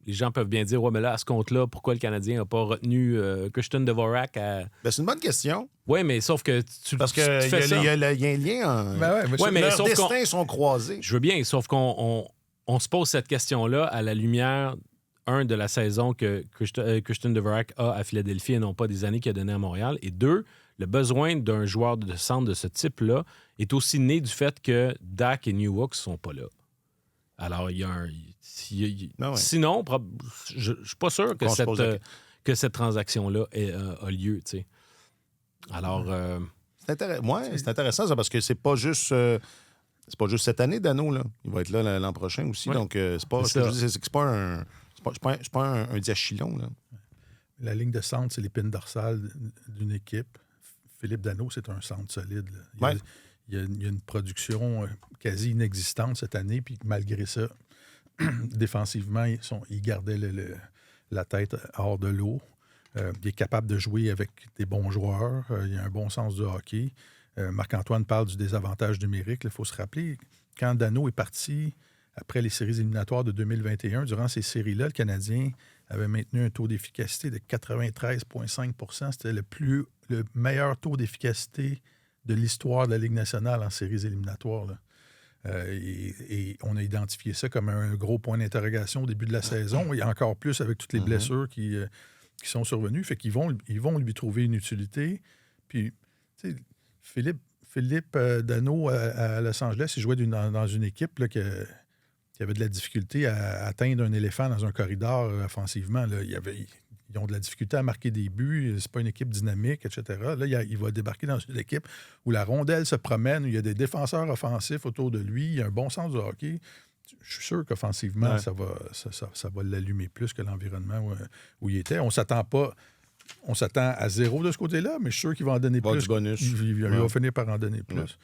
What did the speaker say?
les gens peuvent bien dire, ouais, mais là, à ce compte-là, pourquoi le Canadien n'a pas retenu Christian Dvorak à... Ben, c'est une bonne question. Oui, mais sauf que Parce qu'il y a un lien. mais leurs sauf destins sont croisés. Je veux bien, sauf qu'on se pose cette question-là à la lumière, de la saison que Christian Dvorak a à Philadelphie et non pas des années qu'il a donné à Montréal. Et deux, le besoin d'un joueur de centre de ce type-là est aussi né du fait que Dak et Newhook ne sont pas là. Alors, il y a un... Sinon, je ne suis pas sûr que cette transaction-là a lieu, tu sais. Alors... C'est intéressant, ça, parce que c'est pas juste cette année, Dano, là. Il va être là l'an prochain aussi. Donc, c'est pas un diachylon, là. La ligne de centre, c'est l'épine dorsale d'une équipe. Philippe Dano, c'est un centre solide. Il y a une production quasi inexistante cette année, puis malgré ça, défensivement, il gardait la tête hors de l'eau. Il est capable de jouer avec des bons joueurs. Il a un bon sens du hockey. Marc-Antoine parle du désavantage numérique. Il faut se rappeler, quand Dano est parti après les séries éliminatoires de 2021, durant ces séries-là, le Canadien avait maintenu un taux d'efficacité de 93,5 %. C'était le meilleur taux d'efficacité de l'histoire de la Ligue nationale en séries éliminatoires, là. Et on a identifié ça comme un gros point d'interrogation au début de la saison, et encore plus avec toutes les blessures qui sont survenues. Fait qu'ils vont lui trouver une utilité. Puis, tu sais, Philippe Dano à Los Angeles, il jouait dans une équipe là, qui avait de la difficulté à atteindre un éléphant dans un corridor offensivement. Là. Ils ont de la difficulté à marquer des buts. C'est pas une équipe dynamique, etc. Là, il va débarquer dans une équipe où la rondelle se promène, où il y a des défenseurs offensifs autour de lui, il y a un bon sens du hockey. Je suis sûr qu'offensivement, ça va l'allumer plus que l'environnement où il était. On s'attend à zéro de ce côté-là, mais je suis sûr qu'il va en donner plus. Du bonus. Il va finir par en donner plus.